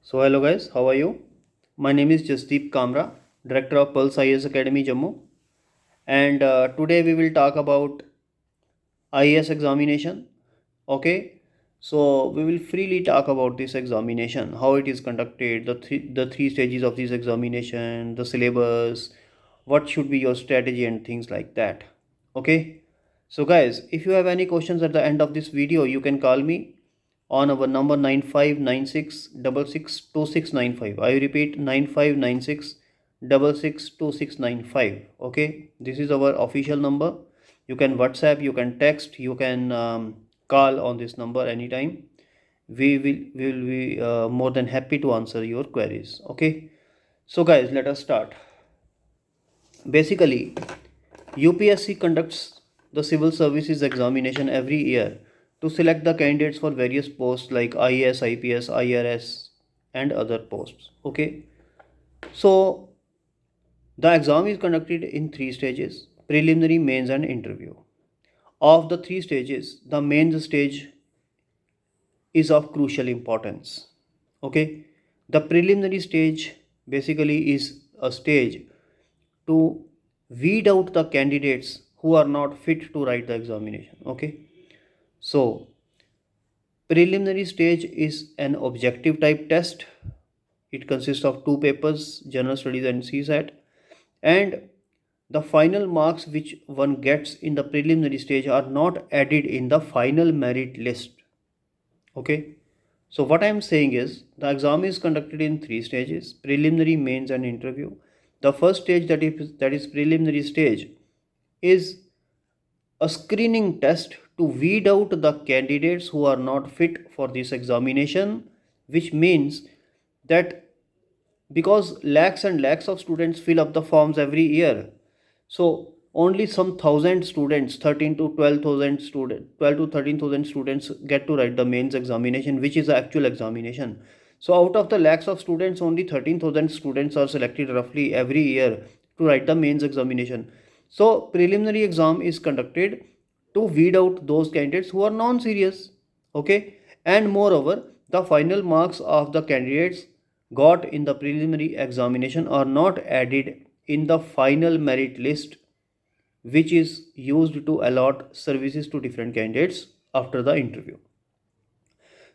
So hello guys, how are you? My name is Jasdeep Kamra, Director of Pulse IAS Academy Jammu, and today we will talk about IAS examination. Okay, so we will freely talk about this examination, how it is conducted, the three stages of this examination, the syllabus, what should be your strategy and things like that. Okay, so guys, if you have any questions at the end of this video, you can call me on our number 9596662695. I repeat 9596662695. Okay, this is our official number. You can WhatsApp, you can text, you can call on this number anytime. We will be more than happy to answer your queries. Okay, so guys, let us start. Basically, UPSC conducts the civil services examination every year to select the candidates for various posts like IAS, IPS, IRS, and other posts. Okay, so the exam is conducted in three stages: preliminary, mains, and interview. Of the three stages, the mains stage is of crucial importance. Okay, the preliminary stage basically is a stage to weed out the candidates who are not fit to write the examination. Okay, so preliminary stage is an objective type test. It consists of two papers, general studies and CSAT, and the final marks which one gets in the preliminary stage are not added in the final merit list. Okay, so what I am saying is the exam is conducted in three stages: preliminary, mains, and interview. The first stage, that is preliminary stage, is a screening test to weed out the candidates who are not fit for this examination, which means that because lakhs and lakhs of students fill up the forms every year, so only some thousand students, 13 to 12,000 students, 12 to 13,000 students get to write the mains examination, which is the actual examination. So out of the lakhs of students, only 13,000 students are selected roughly every year to write the mains examination. So preliminary exam is conducted to weed out those candidates who are non-serious. Okay, and moreover, the final marks of the candidates got in the preliminary examination are not added in the final merit list, which is used to allot services to different candidates after the interview.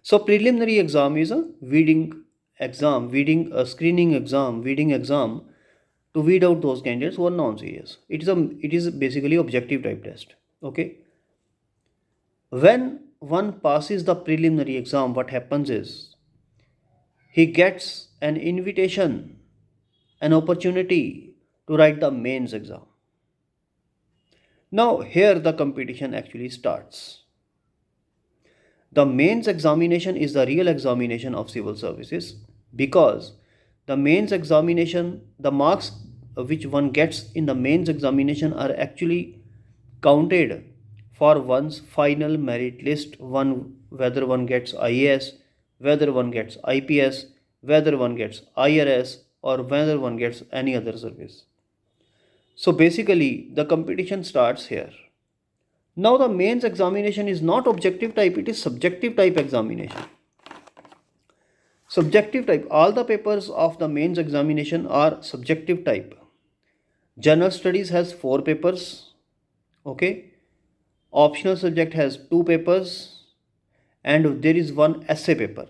So preliminary exam is a weeding a screening exam, weeding exam to weed out those candidates who are non-serious. It is basically objective type test. Okay. When one passes the preliminary exam, what happens is he gets an invitation, an opportunity to write the mains exam. Now here the competition actually starts. The mains examination is the real examination of civil services, because the mains examination, the marks which one gets in the mains examination are actually counted for one's final merit list. One, whether one gets IAS, whether one gets IPS, whether one gets IRS, or whether one gets any other service. So basically the competition starts here. Now the mains examination is not objective type, it is subjective type examination. Subjective type, all the papers of the mains examination are subjective type. General studies has 4 papers. Okay, optional subject has 2 papers, and there is one essay paper.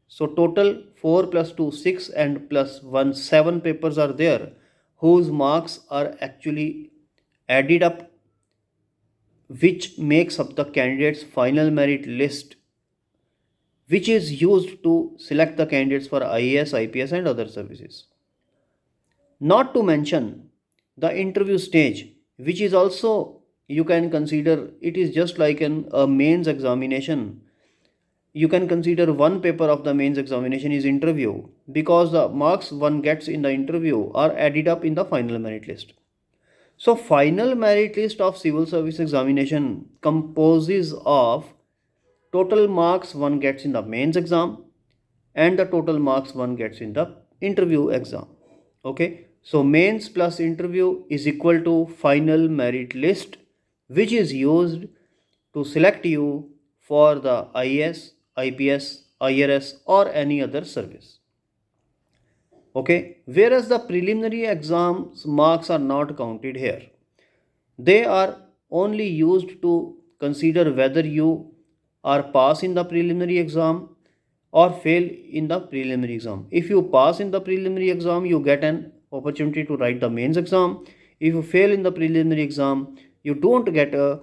So total 4 plus 2 6 and plus 1 7 papers are there, whose marks are actually added up, which makes up the candidate's final merit list, which is used to select the candidates for IAS, IPS, and other services. Not to mention the interview stage, which is also, you can consider it is just like a mains examination. You can consider one paper of the mains examination is interview, because the marks one gets in the interview are added up in the final merit list. So final merit list of civil service examination composes of total marks one gets in the mains exam and the total marks one gets in the interview exam. Okay, so mains plus interview is equal to final merit list, which is used to select you for the IAS, IPS, IRS, or any other service. Okay, whereas the preliminary exams marks are not counted here. They are only used to consider whether you are pass in the preliminary exam or fail in the preliminary exam. If you pass in the preliminary exam, you get an opportunity to write the mains exam. If you fail in the preliminary exam, you don't get an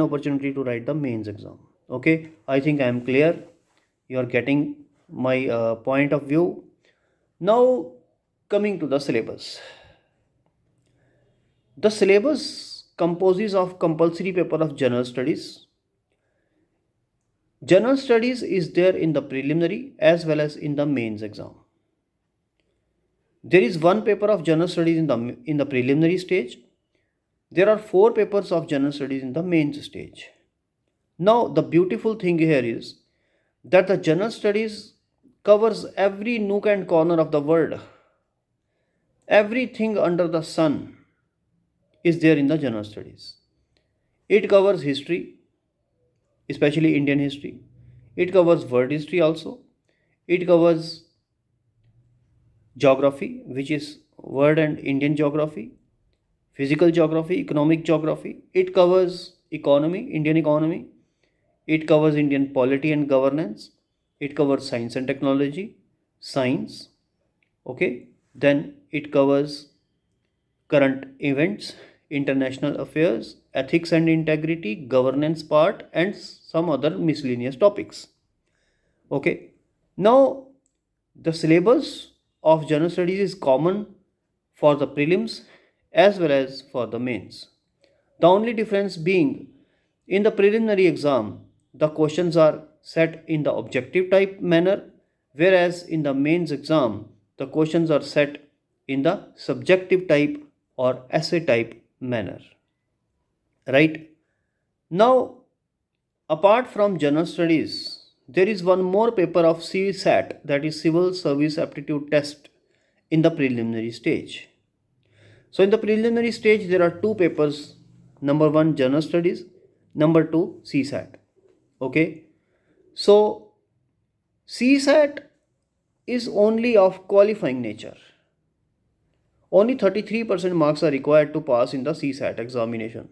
opportunity to write the mains exam. Okay, I think I am clear. You are getting my point of view. Now, coming to the syllabus. The syllabus composes of compulsory paper of general studies. General studies is there in the preliminary as well as in the mains exam. There is one paper of general studies in the preliminary stage. There are four papers of general studies in the mains stage. Now the beautiful thing here is that the general studies covers every nook and corner of the world. Everything under the sun is there in the general studies. It covers history, especially Indian history. It covers world history also. It covers geography, which is world and Indian geography, physical geography, economic geography. It covers economy, Indian economy. It covers Indian polity and governance. It covers science and technology, science. Okay. Then it covers current events, international affairs, ethics and integrity, governance part, and some other miscellaneous topics. Okay. Now, the syllabus of general studies is common for the prelims as well as for the mains. The only difference being in the preliminary exam, the questions are set in the objective type manner, whereas in the mains exam, the questions are set in the subjective type or essay type manner. Right? Now, apart from general studies, there is one more paper of CSAT, that is Civil Service Aptitude Test, in the preliminary stage. So in the preliminary stage, there are two papers. Number one, general studies. Number two, CSAT. Okay. So CSAT is only of qualifying nature. Only 33% marks are required to pass in the CSAT examination.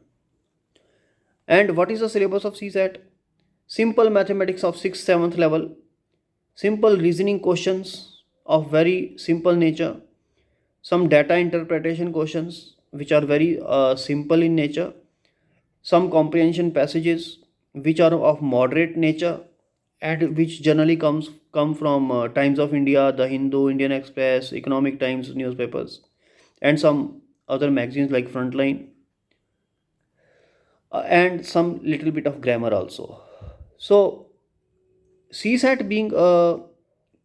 And what is the syllabus of CSAT? Simple mathematics of 6th, 7th level, simple reasoning questions of very simple nature, some data interpretation questions which are very simple in nature, some comprehension passages which are of moderate nature and which generally come from Times of India, The Hindu, Indian Express, Economic Times newspapers, and some other magazines like Frontline, and some little bit of grammar also. So CSAT being a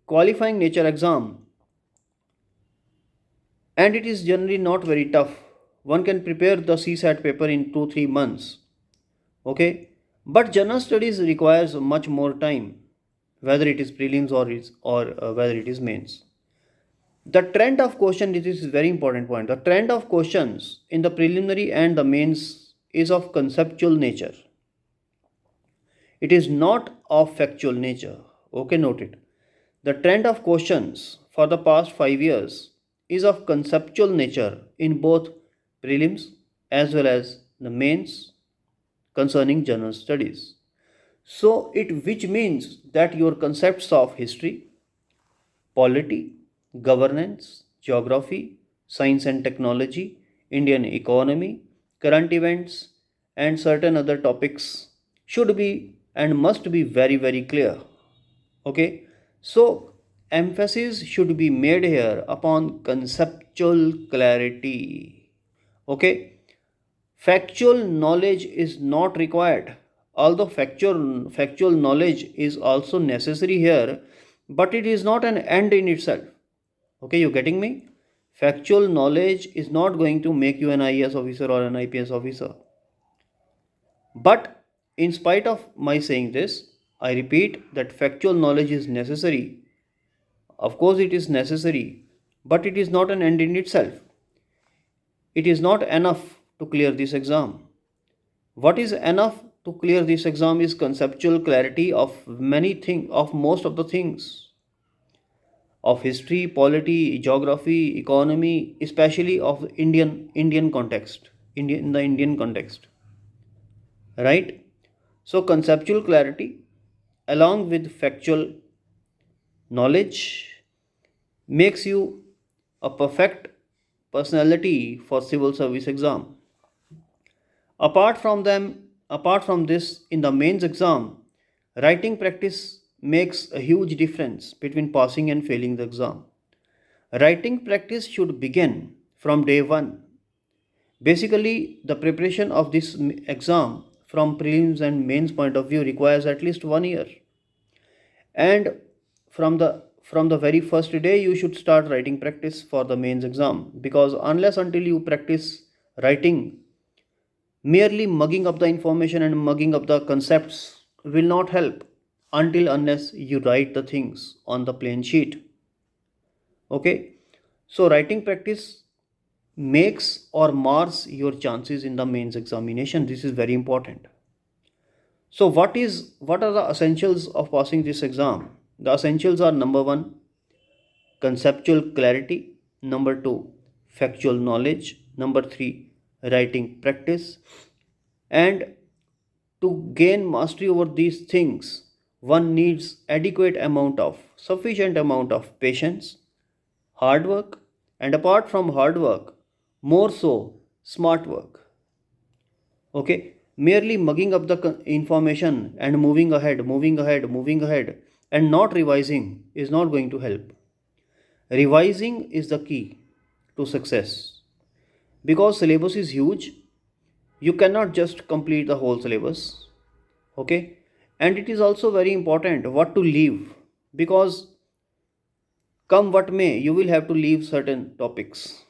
qualifying nature exam, and it is generally not very tough. One can prepare the CSAT paper in 2-3 months. Okay, but general studies requires much more time, whether it is prelims or whether it is mains. The trend of question, this is a very important point. The trend of questions in the preliminary and the mains is of conceptual nature. It is not of factual nature. Okay, note it. The trend of questions for the past 5 years is of conceptual nature in both prelims as well as the mains concerning general studies. So it which means that your concepts of history, polity, governance, geography, science and technology, Indian economy, current events, and certain other topics should be and must be very, very clear. Okay, so emphasis should be made here upon conceptual clarity. Okay, factual knowledge is not required, although factual knowledge is also necessary here, but it is not an end in itself. Okay, you getting me? Factual knowledge is not going to make you an IAS officer or an IPS officer. But in spite of my saying this, I repeat that factual knowledge is necessary. Of course, it is necessary, but it is not an end in itself. It is not enough to clear this exam. What is enough to clear this exam is conceptual clarity of many things, of most of the things. of history, polity, geography, economy, especially of Indian context, in the Indian context, right? So conceptual clarity along with factual knowledge makes you a perfect personality for civil service exam. Apart from this, in the mains exam, writing practice makes a huge difference between passing and failing the exam. Writing practice should begin from day one. Basically, the preparation of this exam from prelims and mains point of view requires at least 1 year. And from the very first day you should start writing practice for the mains exam, because unless until you practice writing, merely mugging up the information and mugging up the concepts will not help until unless you write the things on the plain sheet. Okay, so writing practice makes or mars your chances in the mains examination. This is very important. So what are the essentials of passing this exam? The essentials are: number 1, conceptual clarity; number 2, factual knowledge; number 3, writing practice. And to gain mastery over these things, one needs sufficient amount of patience, hard work, and apart from hard work, more so smart work. Okay, merely mugging up the information and moving ahead, and not revising is not going to help. Revising is the key to success, because syllabus is huge. You cannot just complete the whole syllabus. Okay, and it is also very important what to leave, because come what may, you will have to leave certain topics,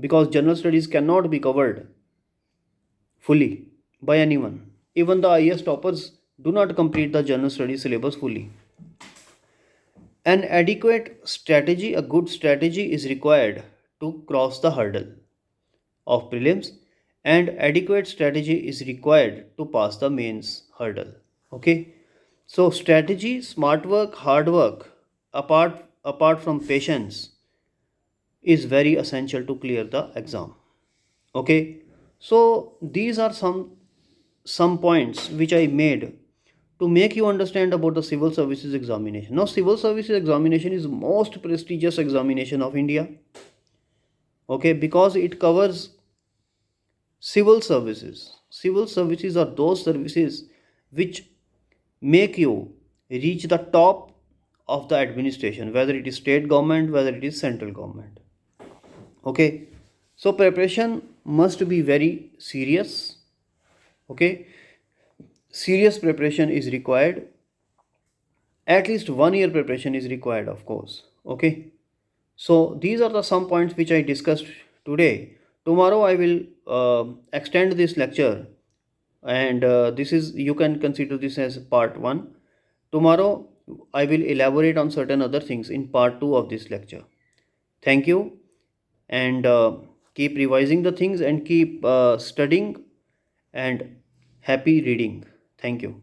because general studies cannot be covered fully by anyone. Even the IAS toppers do not complete the general studies syllabus fully. An adequate strategy, a good strategy is required to cross the hurdle of prelims, and adequate strategy is required to pass the mains hurdle. Okay, so strategy, smart work, hard work, apart from patience, is very essential to clear the exam. Okay, so these are some points which I made to make you understand about the civil services examination. Now civil services examination is most prestigious examination of India. Okay, because it covers civil services. Civil services are those services which make you reach the top of the administration, whether it is state government, whether it is central government. Okay, so preparation must be very serious. Okay, serious preparation is required. At least 1 year preparation is required, of course. Okay, so these are the some points which I discussed today. Tomorrow I will extend this lecture, and this is, you can consider this as part 1. Tomorrow I will elaborate on certain other things in part 2 of this lecture. Thank you, and keep revising the things, and keep studying, and happy reading. Thank you.